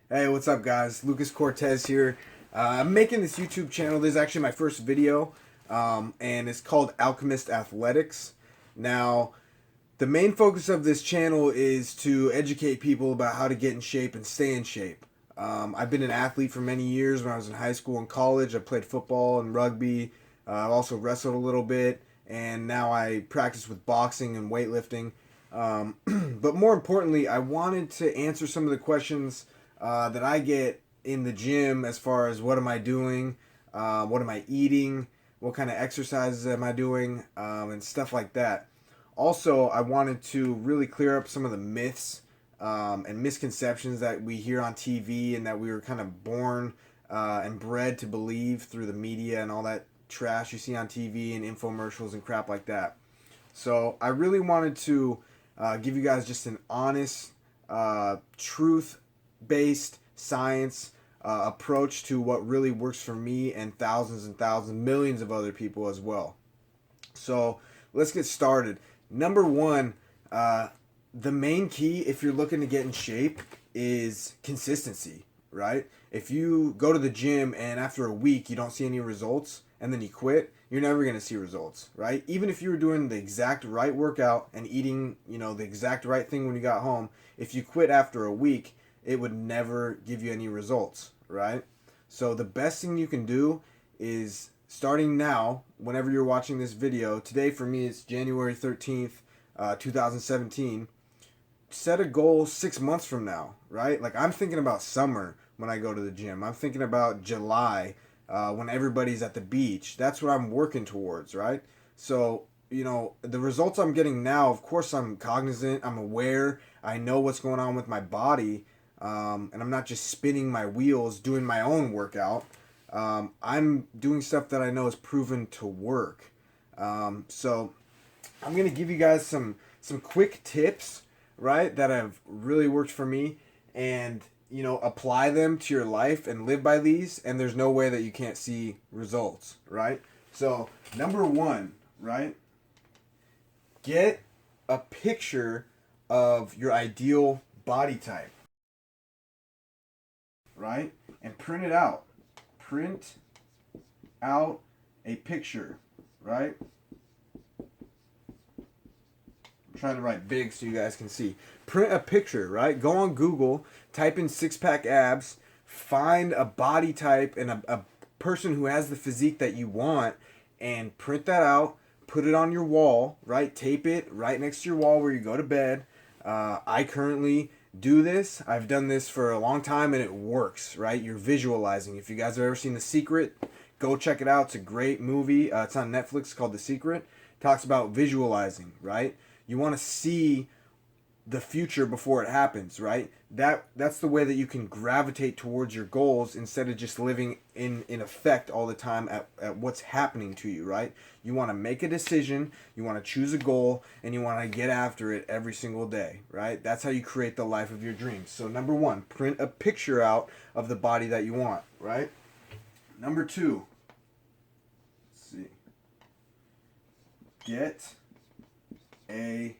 Hey, what's up, guys? Lucas Cortez here. I'm making this YouTube channel. This is actually my first video, and it's called Alchemist Athletics. Now, the main focus of this channel is to educate people about how to get in shape and stay in shape. I've been an athlete for many years. When I was in high school and college, I played football and rugby. I've also wrestled a little bit, and now I practice with boxing and weightlifting. But more importantly, I wanted to answer some of the questions that I get in the gym as far as what am I doing, what am I eating, what kind of exercises am I doing, and stuff like that. Also, I wanted to really clear up some of the myths and misconceptions that we hear on TV and that we were kind of born and bred to believe through the media and all that trash you see on TV and infomercials and crap like that. So I really wanted to give you guys just an honest, truth-based science approach to what really works for me and thousands, millions of other people as well. So let's get started. Number one, the main key if you're looking to get in shape is consistency, right? If you go to the gym and after a week you don't see any results and then you quit, you're never going to see results, right? Even if you were doing the exact right workout and eating, the exact right thing when you got home, if you quit after a week, it would never give you any results, right? So the best thing you can do is starting now, whenever you're watching this video, today for me it's January 13th, 2017, set a goal 6 months from now, right? Like I'm thinking about summer when I go to the gym. I'm thinking about July when everybody's at the beach. That's what I'm working towards, right? So, the results I'm getting now, of course I'm cognizant, I'm aware, I know what's going on with my body, and I'm not just spinning my wheels doing my own workout. I'm doing stuff that I know is proven to work. So I'm going to give you guys some quick tips, right, that have really worked for me, and apply them to your life and live by these, and there's no way that you can't see results, right? So number one, right, get a picture of your ideal body type, right, and print it out. Print out a picture, right? Trying to write big so you guys can see. Print a picture, right? Go on Google, type in six-pack abs, find a body type and a person who has the physique that you want, and print that out, put it on your wall, right? Tape it right next to your wall where you go to bed. I currently do this. I've done this for a long time and it works, right? You're visualizing. If you guys have ever seen The Secret, go check it out. It's a great movie. It's on Netflix called The Secret. It talks about visualizing, right? You want to see the future before it happens, right? That's the way that you can gravitate towards your goals instead of just living in effect all the time at what's happening to you, right? You want to make a decision, you want to choose a goal, and you want to get after it every single day, right? That's how you create the life of your dreams. So number one, print a picture out of the body that you want, right? Number two, let's see. Get a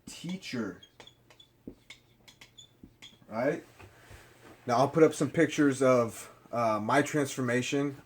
teacher, right? Now I'll put up some pictures of my transformation.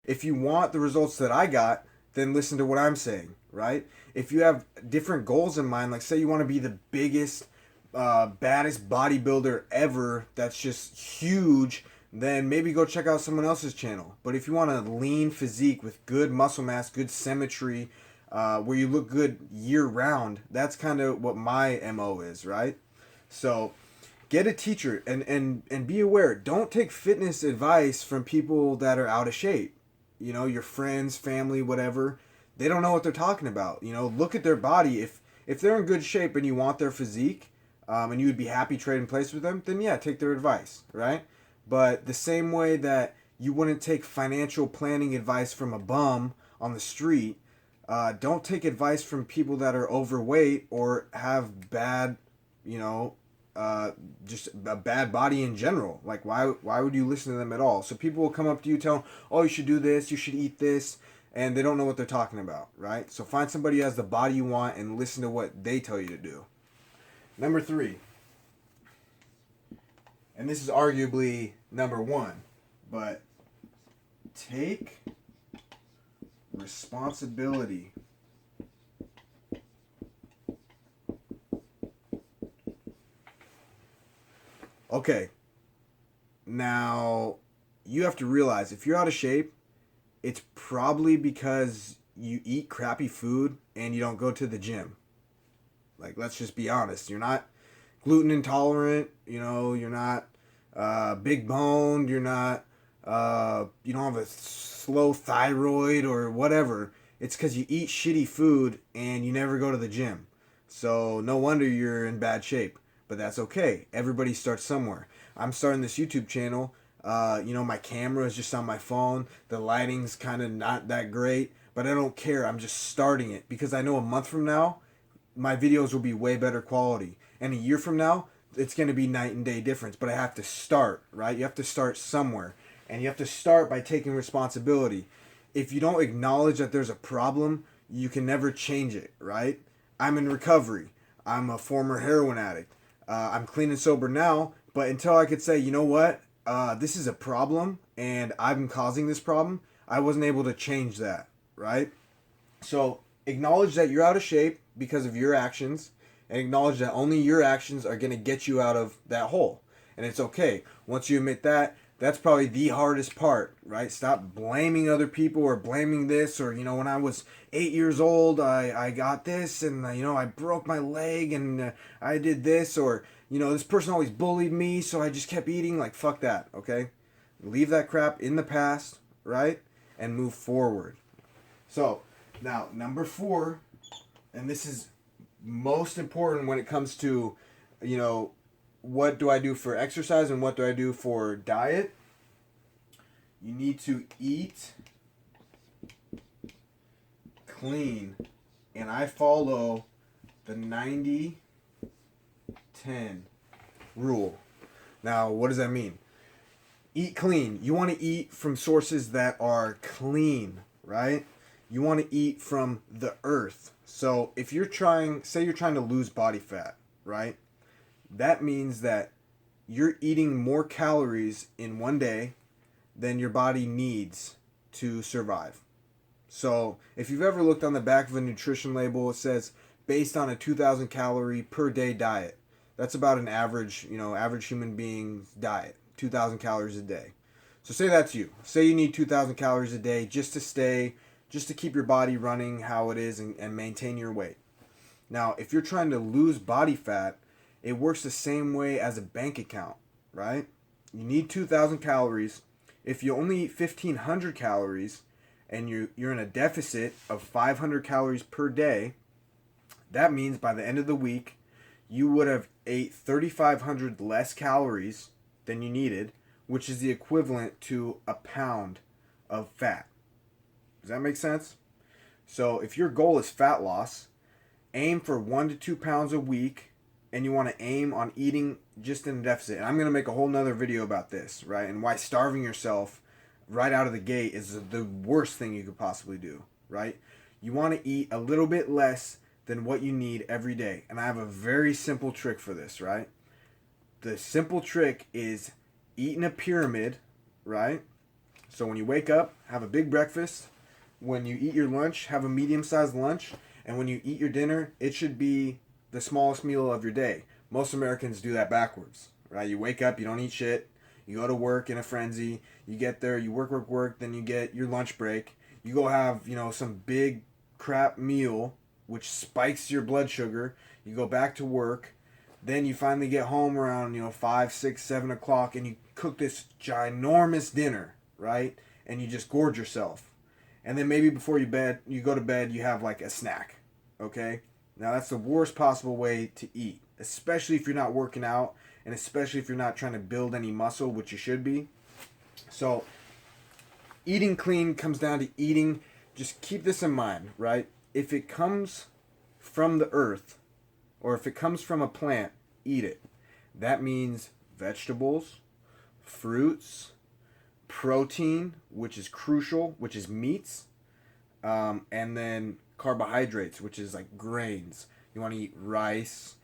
If you want the results that I got, then listen to what I'm saying, right? If you have different goals in mind, like say you want to be the biggest, baddest bodybuilder ever, that's just huge, then maybe go check out someone else's channel. But if you want a lean physique with good muscle mass, good symmetry, where you look good year round, that's kind of what my MO is, right? So get a teacher and be aware. Don't take fitness advice from people that are out of shape. Your friends, family, whatever. They don't know what they're talking about. Look at their body. If they're in good shape and you want their physique, and you would be happy trading place with them, then yeah, take their advice, right? But the same way that you wouldn't take financial planning advice from a bum on the street, don't take advice from people that are overweight or have bad, just a bad body in general. Like why would you listen to them at all? So people will come up to you, tell them, oh, you should do this, you should eat this, and they don't know what they're talking about, right? So find somebody who has the body you want and listen to what they tell you to do. Number 3, and this is arguably number 1, but take responsibility. Okay, now you have to realize if you're out of shape, it's probably because you eat crappy food and you don't go to the gym. Like, let's just be honest. You're not gluten intolerant. You're not big boned. You're not. You don't have a slow thyroid or whatever. It's because you eat shitty food and you never go to the gym. So no wonder you're in bad shape. But that's okay. Everybody starts somewhere. I'm starting this YouTube channel. My camera is just on my phone. The lighting's kind of not that great, but I don't care. I'm just starting it because I know a month from now, my videos will be way better quality. And a year from now, it's going to be night and day difference. But I have to start, right? You have to start somewhere. And you have to start by taking responsibility. If you don't acknowledge that there's a problem, you can never change it, right? I'm in recovery. I'm a former heroin addict. I'm clean and sober now, but until I could say, you know what, this is a problem and I'm causing this problem, I wasn't able to change that, right? So acknowledge that you're out of shape because of your actions, and acknowledge that only your actions are going to get you out of that hole. And it's okay. Once you admit that, that's probably the hardest part, right? Stop blaming other people or blaming this, or, when I was 8 years old, I got this, and, I broke my leg, and I did this, or, this person always bullied me, so I just kept eating. Like, fuck that, okay? Leave that crap in the past, right? And move forward. So, now, number 4, and this is most important when it comes to, what do I do for exercise and what do I do for diet? You need to eat clean. And I follow the 90-10 rule. Now, what does that mean? Eat clean. You want to eat from sources that are clean, right? You want to eat from the earth. So if say you're trying to lose body fat, right? That means that you're eating more calories in one day than your body needs to survive. So if you've ever looked on the back of a nutrition label, it says based on a 2,000 calorie per day diet. That's about an average human being's diet, 2,000 calories a day. So say that's you. Say you need 2,000 calories a day just to keep your body running how it is and maintain your weight. Now, if you're trying to lose body fat, it works the same way as a bank account, right? You need 2,000 calories. If you only eat 1,500 calories and you're in a deficit of 500 calories per day, that means by the end of the week, you would have ate 3,500 less calories than you needed, which is the equivalent to a pound of fat. Does that make sense? So if your goal is fat loss, aim for 1 to 2 pounds a week, and you want to aim on eating just in a deficit. And I'm going to make a whole nother video about this, right? And why starving yourself right out of the gate is the worst thing you could possibly do, right? You want to eat a little bit less than what you need every day. And I have a very simple trick for this, right? The simple trick is eat in a pyramid, right? So when you wake up, have a big breakfast. When you eat your lunch, have a medium-sized lunch. And when you eat your dinner, it should be the smallest meal of your day. Most Americans do that backwards, right? You wake up, you don't eat shit. You go to work in a frenzy. You get there, you work, then you get your lunch break. You go have, some big crap meal, which spikes your blood sugar. You go back to work. Then you finally get home around, 5, 6, 7 o'clock, and you cook this ginormous dinner, right? And you just gorge yourself. And then maybe before you go to bed, you have like a snack, okay? Now, that's the worst possible way to eat, especially if you're not working out and especially if you're not trying to build any muscle, which you should be. So, eating clean comes down to eating. Just keep this in mind, right? If it comes from the earth or if it comes from a plant, eat it. That means vegetables, fruits, protein, which is crucial, which is meats, And then carbohydrates, which is like grains. You want to eat rice,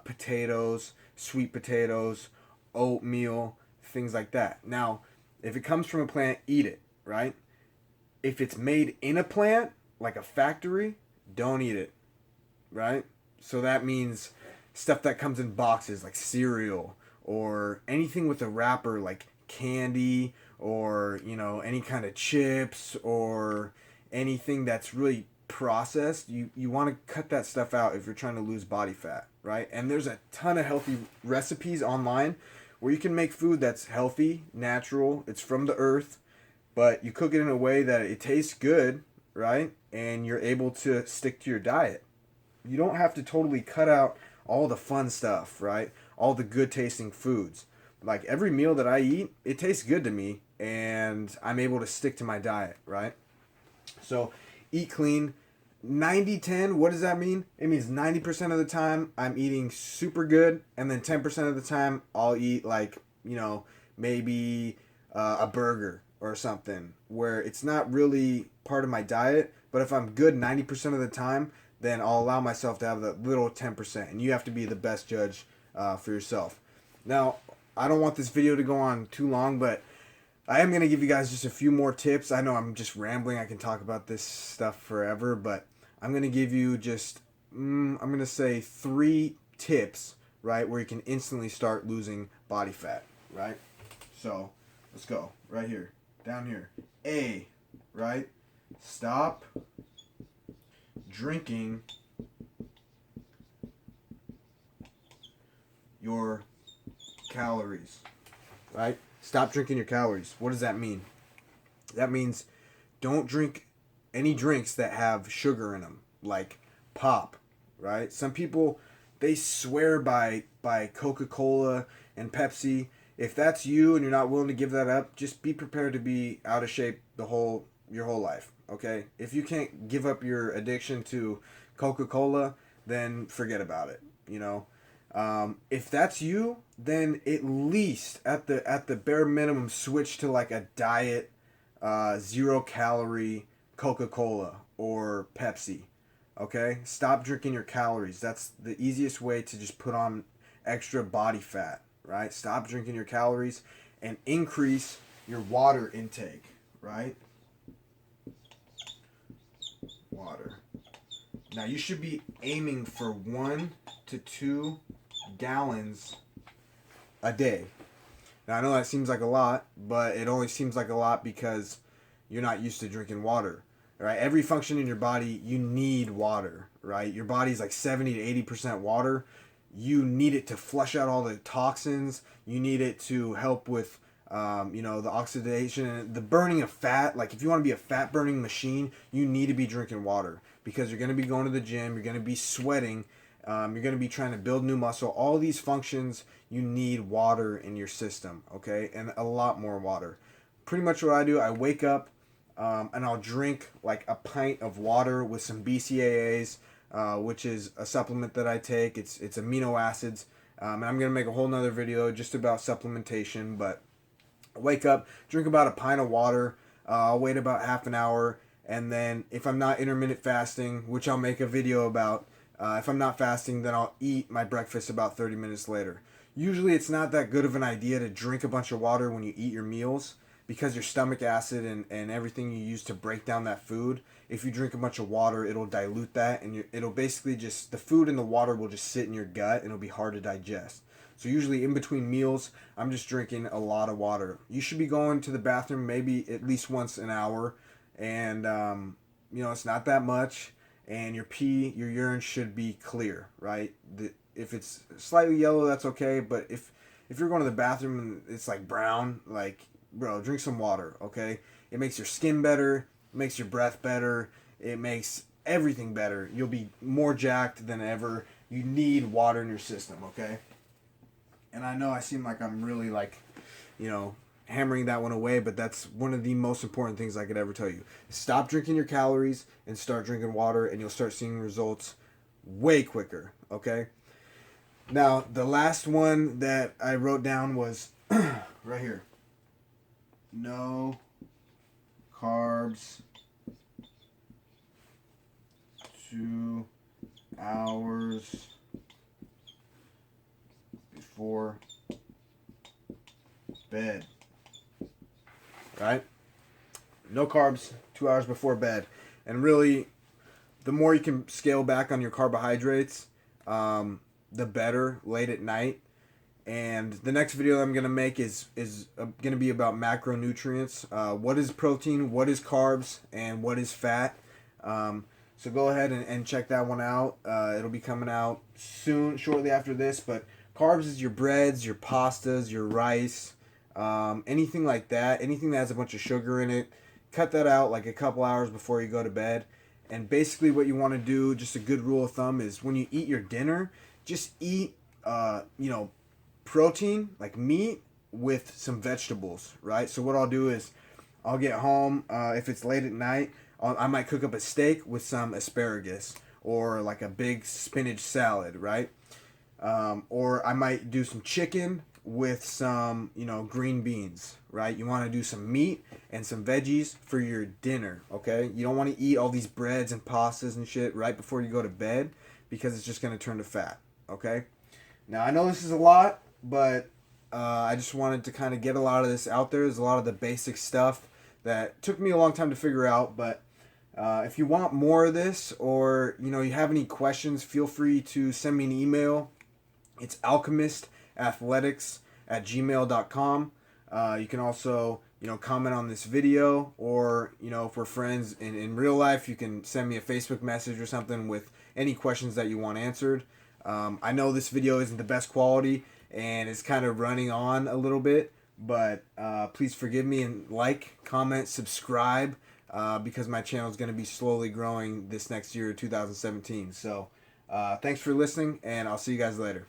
potatoes, sweet potatoes, oatmeal, things like that. Now, if it comes from a plant, eat it, right? If it's made in a plant, like a factory, don't eat it, right? So that means stuff that comes in boxes like cereal or anything with a wrapper like candy or, any kind of chips or anything that's really processed. You want to cut that stuff out if you're trying to lose body fat, right? And there's a ton of healthy recipes online where you can make food that's healthy, natural, it's from the earth, but you cook it in a way that it tastes good, right? And you're able to stick to your diet. You don't have to totally cut out all the fun stuff, right? All the good tasting foods. Like every meal that I eat, it tastes good to me and I'm able to stick to my diet, right? So eat clean. 90-10, what does that mean? It means 90% of the time I'm eating super good, and then 10% of the time I'll eat like, maybe a burger or something where it's not really part of my diet, but if I'm good 90% of the time, then I'll allow myself to have that little 10%, and you have to be the best judge for yourself. Now, I don't want this video to go on too long, but I am going to give you guys just a few more tips. I know I'm just rambling. I can talk about this stuff forever, but I'm going to give you just, I'm going to say 3 tips, right, where you can instantly start losing body fat, right? So, let's go. Right here. Down here. A, right? Stop drinking your calories, right? Stop drinking your calories. What does that mean? That means don't drink any drinks that have sugar in them, like pop, right? Some people, they swear by Coca-Cola and Pepsi. If that's you and you're not willing to give that up, just be prepared to be out of shape your whole life, okay? If you can't give up your addiction to Coca-Cola, then forget about it, if that's you, then at least at the bare minimum switch to like a diet 0-calorie Coca-Cola or Pepsi. Okay? Stop drinking your calories. That's the easiest way to just put on extra body fat, right? Stop drinking your calories and increase your water intake, right? Water. Now you should be aiming for 1 to 2 gallons a day. Now I know that seems like a lot, but it only seems like a lot because you're not used to drinking water, right? Every function in your body, you need water, right? Your body's like 70 to 80% water. You need it to flush out all the toxins. You need it to help with the oxidation and the burning of fat. Like if you want to be a fat burning machine, you need to be drinking water because you're going to be going to the gym, you're going to be sweating, you're going to be trying to build new muscle. All these functions, you need water in your system, okay? And a lot more water. Pretty much what I do, I wake up and I'll drink like a pint of water with some BCAAs, which is a supplement that I take. It's amino acids. And I'm going to make a whole nother video just about supplementation, but I wake up, drink about a pint of water. I'll wait about half an hour. And then if I'm not intermittent fasting, which I'll make a video about, if I'm not fasting, then I'll eat my breakfast about 30 minutes later. Usually it's not that good of an idea to drink a bunch of water when you eat your meals because your stomach acid and everything you use to break down that food, if you drink a bunch of water, it'll dilute that and it'll basically just, the food and the water will just sit in your gut and it'll be hard to digest. So usually in between meals, I'm just drinking a lot of water. You should be going to the bathroom maybe at least once an hour and, it's not that much. And your urine should be clear, right? If it's slightly yellow, that's okay. But if you're going to the bathroom and it's like brown, like, bro, drink some water, okay? It makes your skin better, it makes your breath better, it makes everything better. You'll be more jacked than ever. You need water in your system, okay? And I know I seem like I'm really like, hammering that one away, but that's one of the most important things I could ever tell you. Stop drinking your calories and start drinking water, and you'll start seeing results way quicker, okay? Now, the last one that I wrote down was right here. No carbs 2 hours before bed. Right? No carbs 2 hours before bed. And really, the more you can scale back on your carbohydrates, the better late at night. And the next video I'm going to make is going to be about macronutrients. What is protein, what is carbs, and what is fat. So go ahead and check that one out. It'll be coming out soon, shortly after this. But carbs is your breads, your pastas, your rice, anything like that. Anything that has a bunch of sugar in it. Cut that out like a couple hours before you go to bed. And basically what you want to do, just a good rule of thumb, is when you eat your dinner, just eat, protein, like meat, with some vegetables, right? So what I'll do is I'll get home, if it's late at night, I might cook up a steak with some asparagus or like a big spinach salad, right? Or I might do some chicken with some, green beans, right? You want to do some meat and some veggies for your dinner, okay? You don't want to eat all these breads and pastas and shit right before you go to bed because it's just going to turn to fat, okay? Now, I know this is a lot, but I just wanted to kind of get a lot of this out there. There's a lot of the basic stuff that took me a long time to figure out, but if you want more of this, or you have any questions, feel free to send me an email. It's alchemistathletics@gmail.com. You can also comment on this video, or if we're friends in real life, you can send me a Facebook message or something with any questions that you want answered. I know this video isn't the best quality and it's kind of running on a little bit, but please forgive me and comment, subscribe, because my channel is going to be slowly growing this next year, 2017. So thanks for listening, and I'll see you guys later.